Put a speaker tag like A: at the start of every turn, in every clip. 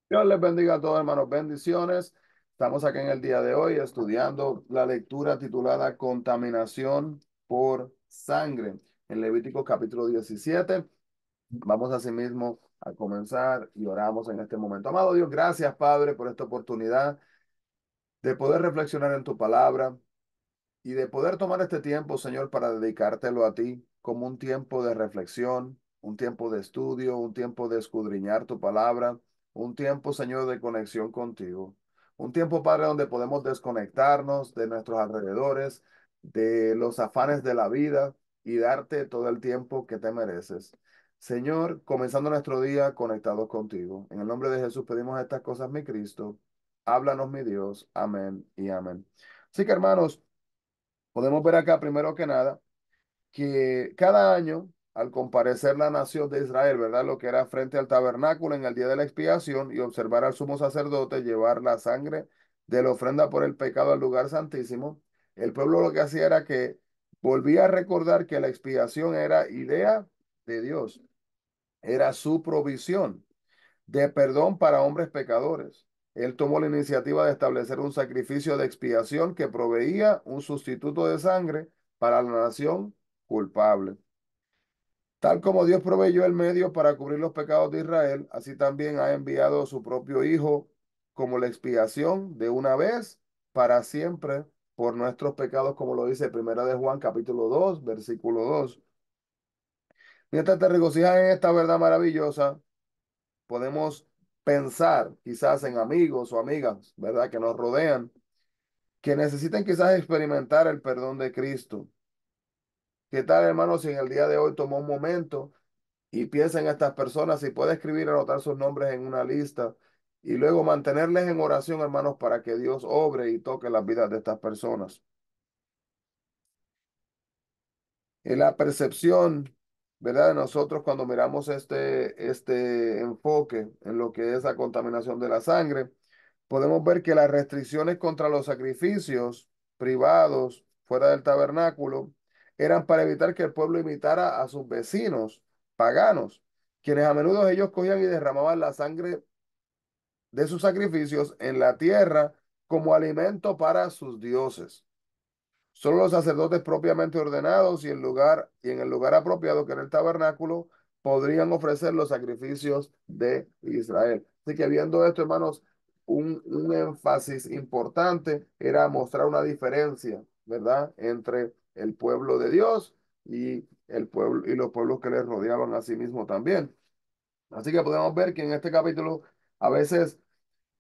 A: Dios les bendiga a todos, hermanos. Bendiciones. Estamos aquí en el día de hoy estudiando la lectura titulada Contaminación por sangre en Levítico capítulo 17. Vamos asimismo a comenzar y oramos en este momento. Amado Dios, gracias, Padre, por esta oportunidad de poder reflexionar en tu palabra y de poder tomar este tiempo, Señor, para dedicártelo a ti como un tiempo de reflexión, un tiempo de estudio, un tiempo de escudriñar tu palabra, un tiempo, Señor, de conexión contigo. Un tiempo, Padre, donde podemos desconectarnos de nuestros alrededores, de los afanes de la vida y darte todo el tiempo que te mereces. Señor, comenzando nuestro día conectados contigo. En el nombre de Jesús pedimos estas cosas, mi Cristo. Háblanos, mi Dios. Amén y amén. Así que, hermanos, podemos ver acá, primero que nada, que cada año, al comparecer la nación de Israel, ¿verdad? Lo que era frente al tabernáculo en el día de la expiación y observar al sumo sacerdote llevar la sangre de la ofrenda por el pecado al lugar santísimo, el pueblo lo que hacía era que volvía a recordar que la expiación era idea de Dios, era su provisión de perdón para hombres pecadores. Él tomó la iniciativa de establecer un sacrificio de expiación que proveía un sustituto de sangre para la nación culpable. Tal como Dios proveyó el medio para cubrir los pecados de Israel, así también ha enviado a su propio Hijo como la expiación de una vez para siempre por nuestros pecados, como lo dice Primera de Juan, capítulo 2 versículo 2. Mientras te regocijas en esta verdad maravillosa, podemos pensar quizás en amigos o amigas, ¿verdad? Que nos rodean, que necesiten quizás experimentar el perdón de Cristo. ¿Qué tal, hermanos, si en el día de hoy tomó un momento y piensa en estas personas y puede escribir, anotar sus nombres en una lista y luego mantenerles en oración, hermanos, para que Dios obre y toque las vidas de estas personas? En la percepción, ¿verdad? De nosotros cuando miramos este enfoque en lo que es la contaminación de la sangre, podemos ver que las restricciones contra los sacrificios privados fuera del tabernáculo eran para evitar que el pueblo imitara a sus vecinos paganos, quienes a menudo ellos cogían y derramaban la sangre de sus sacrificios en la tierra como alimento para sus dioses. Solo los sacerdotes propiamente ordenados y en el lugar apropiado que era el tabernáculo podrían ofrecer los sacrificios de Israel. Así que viendo esto, hermanos, un énfasis importante era mostrar una diferencia, ¿verdad? Entre el pueblo de Dios y el pueblo y los pueblos que les rodeaban a sí mismo también. Así que podemos ver que en este capítulo a veces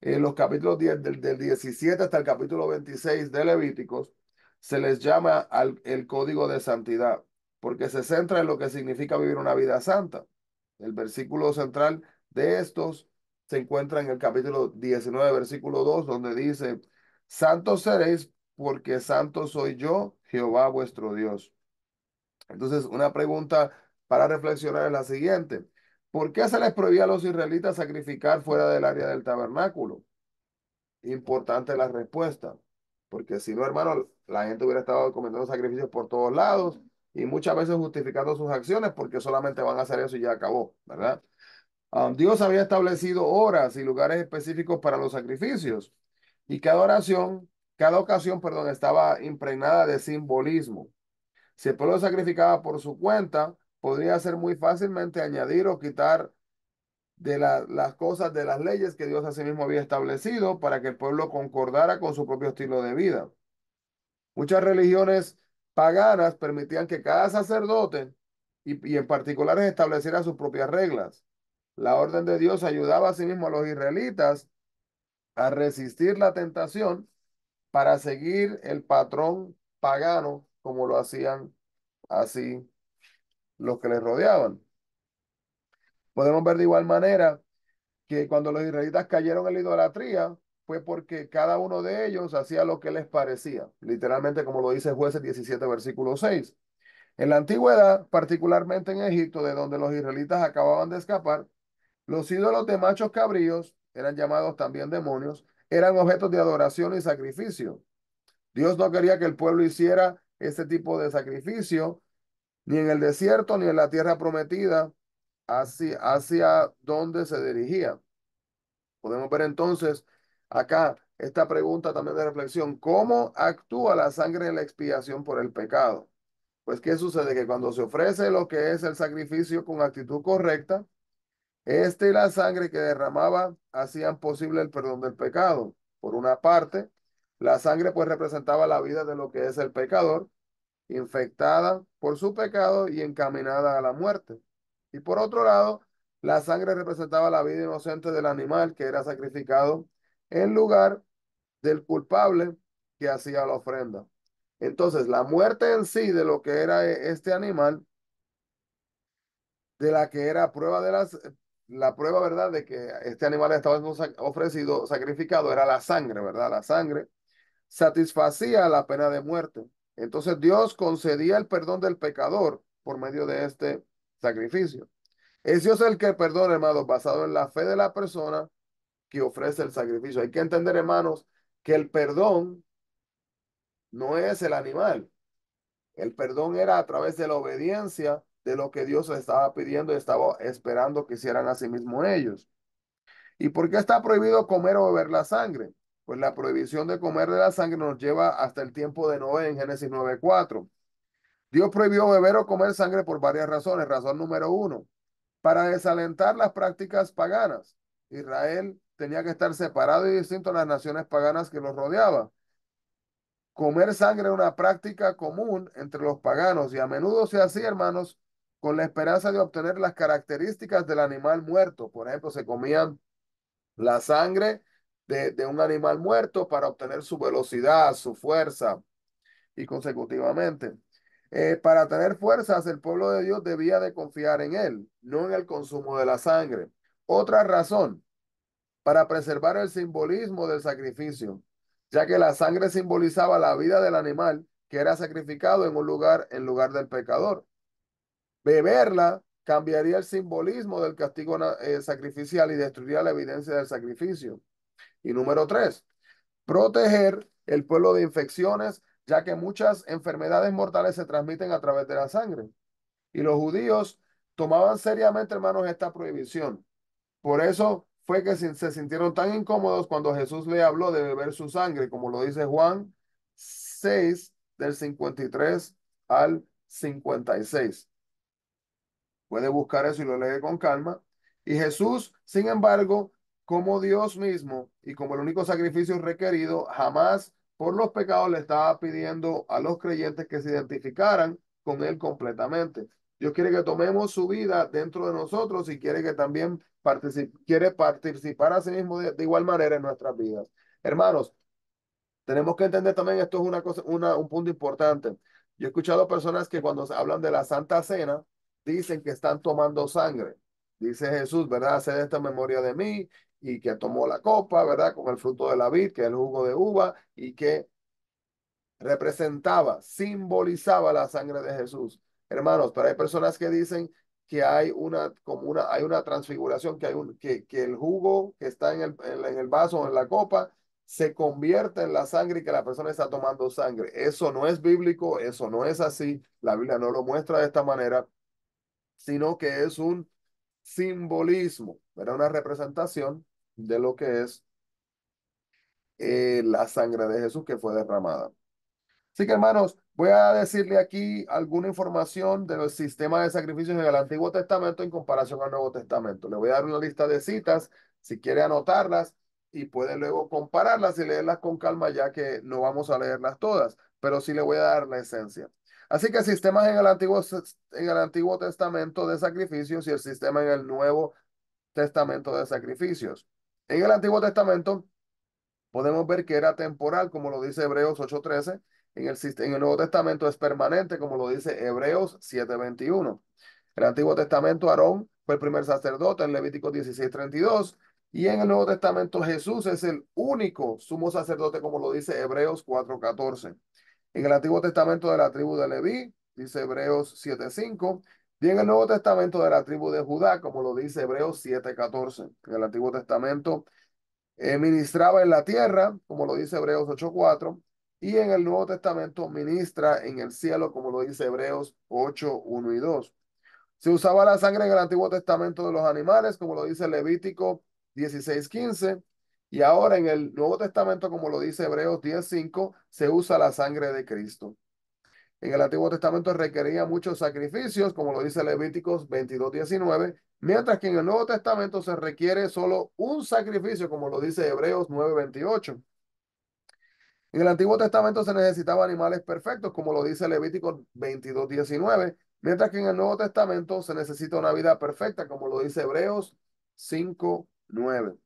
A: en los capítulos 10 del 17 hasta el capítulo 26 de Levíticos, se les llama el código de santidad, porque se centra en lo que significa vivir una vida santa. El versículo central de estos se encuentra en el capítulo 19 versículo 2 donde dice, santos seréis porque santo soy yo, Jehová vuestro Dios. Entonces, una pregunta para reflexionar es la siguiente. ¿Por qué se les prohibía a los israelitas sacrificar fuera del área del tabernáculo? Importante la respuesta, porque si no, hermano, la gente hubiera estado cometiendo sacrificios por todos lados y muchas veces justificando sus acciones porque solamente van a hacer eso y ya acabó, ¿verdad? Dios había establecido horas y lugares específicos para los sacrificios y cada ocasión, perdón, estaba impregnada de simbolismo. Si el pueblo sacrificaba por su cuenta, podría ser muy fácilmente añadir o quitar de las cosas, de las leyes que Dios asimismo había establecido para que el pueblo concordara con su propio estilo de vida. Muchas religiones paganas permitían que cada sacerdote y en particular estableciera sus propias reglas. La orden de Dios ayudaba asimismo a los israelitas a resistir la tentación para seguir el patrón pagano como lo hacían así los que les rodeaban. Podemos ver de igual manera que cuando los israelitas cayeron en la idolatría fue porque cada uno de ellos hacía lo que les parecía, literalmente como lo dice Jueces 17, versículo 6. En la antigüedad, particularmente en Egipto, de donde los israelitas acababan de escapar, los ídolos de machos cabríos, eran llamados también demonios, eran objetos de adoración y sacrificio. Dios no quería que el pueblo hiciera este tipo de sacrificio, ni en el desierto, ni en la tierra prometida, hacia donde se dirigía. Podemos ver entonces acá esta pregunta también de reflexión. ¿Cómo actúa la sangre en la expiación por el pecado? Pues, ¿qué sucede? Que cuando se ofrece lo que es el sacrificio con actitud correcta, este y la sangre que derramaba hacían posible el perdón del pecado. Por una parte, la sangre pues representaba la vida de lo que es el pecador, infectada por su pecado y encaminada a la muerte. Y por otro lado, la sangre representaba la vida inocente del animal que era sacrificado en lugar del culpable que hacía la ofrenda. Entonces, la muerte en sí de lo que era este animal, de la que era prueba de la prueba, ¿verdad? De que este animal estaba siendo ofrecido, sacrificado, era la sangre, ¿verdad? La sangre satisfacía la pena de muerte. Entonces Dios concedía el perdón del pecador por medio de este sacrificio. Es Dios el que perdona, hermanos, basado en la fe de la persona que ofrece el sacrificio. Hay que entender, hermanos, que el perdón no es el animal. El perdón era a través de la obediencia de lo que Dios estaba pidiendo y estaba esperando que hicieran a sí mismo ellos. ¿Y por qué está prohibido comer o beber la sangre? Pues la prohibición de comer de la sangre nos lleva hasta el tiempo de Noé en Génesis 9:4. Dios prohibió beber o comer sangre por varias razones. Razón número uno, para desalentar las prácticas paganas. Israel tenía que estar separado y distinto a las naciones paganas que los rodeaban. Comer sangre era una práctica común entre los paganos y a menudo se hacía, hermanos, con la esperanza de obtener las características del animal muerto. Por ejemplo, se comían la sangre de un animal muerto para obtener su velocidad, su fuerza y consecutivamente. Para tener fuerzas, el pueblo de Dios debía de confiar en él, no en el consumo de la sangre. Otra razón, para preservar el simbolismo del sacrificio, ya que la sangre simbolizaba la vida del animal que era sacrificado en lugar del pecador. Beberla cambiaría el simbolismo del castigo sacrificial y destruiría la evidencia del sacrificio. Y número tres, proteger el pueblo de infecciones, ya que muchas enfermedades mortales se transmiten a través de la sangre. Y los judíos tomaban seriamente, hermanos, esta prohibición. Por eso fue que se sintieron tan incómodos cuando Jesús le habló de beber su sangre, como lo dice Juan 6, del 53 al 56. Puede buscar eso y lo lee con calma. Y Jesús, sin embargo, como Dios mismo y como el único sacrificio requerido, jamás por los pecados le estaba pidiendo a los creyentes que se identificaran con Él completamente. Dios quiere que tomemos su vida dentro de nosotros y quiere que también quiere participar a sí mismo de igual manera en nuestras vidas. Hermanos, tenemos que entender también, esto es una cosa, un punto importante. Yo he escuchado personas que cuando se hablan de la Santa Cena, dicen que están tomando sangre. Dice Jesús, ¿verdad? Haced esta memoria de mí y que tomó la copa, ¿verdad? Con el fruto de la vid, que es el jugo de uva y que representaba, simbolizaba la sangre de Jesús. Hermanos, pero hay personas que dicen que hay hay una transfiguración, que el jugo que está en el vaso o en la copa se convierte en la sangre y que la persona está tomando sangre. Eso no es bíblico, eso no es así. La Biblia no lo muestra de esta manera, sino que es un simbolismo, ¿verdad? Una representación de lo que es la sangre de Jesús que fue derramada. Así que hermanos, voy a decirle aquí alguna información de los sistemas de sacrificios en el Antiguo Testamento en comparación al Nuevo Testamento. Le voy a dar una lista de citas, si quiere anotarlas y puede luego compararlas y leerlas con calma, ya que no vamos a leerlas todas, pero sí le voy a dar la esencia. Así que sistemas en el Antiguo Testamento de sacrificios y el sistema en el Nuevo Testamento de sacrificios. En el Antiguo Testamento podemos ver que era temporal, como lo dice Hebreos 8:13. En el Nuevo Testamento es permanente, como lo dice Hebreos 7:21. En el Antiguo Testamento, Aarón fue el primer sacerdote en Levítico 16:32. Y en el Nuevo Testamento, Jesús es el único sumo sacerdote, como lo dice Hebreos 4:14. En el Antiguo Testamento de la tribu de Leví, dice Hebreos 7:5. Y en el Nuevo Testamento de la tribu de Judá, como lo dice Hebreos 7:14. En el Antiguo Testamento ministraba en la tierra, como lo dice Hebreos 8:4, y en el Nuevo Testamento ministra en el cielo, como lo dice Hebreos 8:1 y 2. Se usaba la sangre en el Antiguo Testamento de los animales, como lo dice Levítico 16:15. Y ahora en el Nuevo Testamento, como lo dice Hebreos 10:5, se usa la sangre de Cristo. En el Antiguo Testamento requería muchos sacrificios, como lo dice Levíticos 22:19, mientras que en el Nuevo Testamento se requiere solo un sacrificio, como lo dice Hebreos 9:28. En el Antiguo Testamento se necesitaban animales perfectos, como lo dice Levíticos 22:19, mientras que en el Nuevo Testamento se necesita una vida perfecta, como lo dice Hebreos 5:9.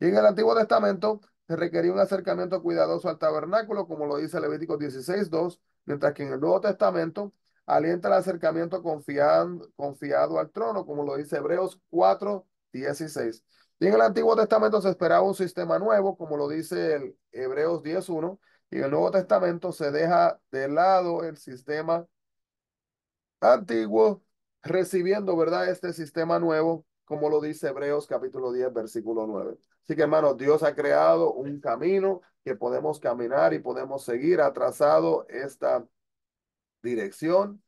A: Y en el Antiguo Testamento se requería un acercamiento cuidadoso al tabernáculo, como lo dice Levítico 16:2, mientras que en el Nuevo Testamento alienta el acercamiento confiado al trono, como lo dice Hebreos 4:16. Y en el Antiguo Testamento se esperaba un sistema nuevo, como lo dice el Hebreos 10:1, y en el Nuevo Testamento se deja de lado el sistema antiguo, recibiendo, ¿verdad? Este sistema nuevo, como lo dice Hebreos capítulo 10 versículo 9. Así que, hermanos, Dios ha creado un camino que podemos caminar y podemos seguir, ha trazado esta dirección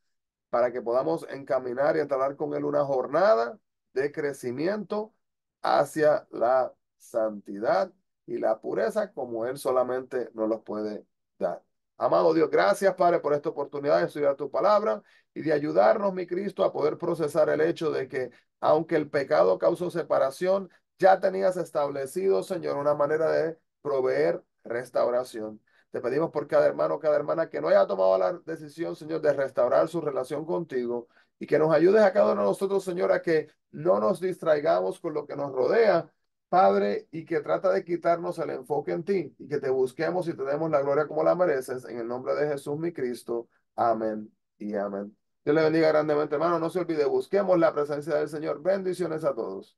A: para que podamos encaminar y entablar con Él una jornada de crecimiento hacia la santidad y la pureza como Él solamente nos los puede dar. Amado Dios, gracias, Padre, por esta oportunidad de estudiar tu palabra y de ayudarnos, mi Cristo, a poder procesar el hecho de que, aunque el pecado causó separación, ya tenías establecido, Señor, una manera de proveer restauración. Te pedimos por cada hermano, cada hermana que no haya tomado la decisión, Señor, de restaurar su relación contigo y que nos ayudes a cada uno de nosotros, Señor, a que no nos distraigamos con lo que nos rodea, Padre, y que trata de quitarnos el enfoque en ti y que te busquemos y te demos la gloria como la mereces. En el nombre de Jesús, mi Cristo. Amén y amén. Dios le bendiga grandemente, hermano. No se olvide, busquemos la presencia del Señor. Bendiciones a todos.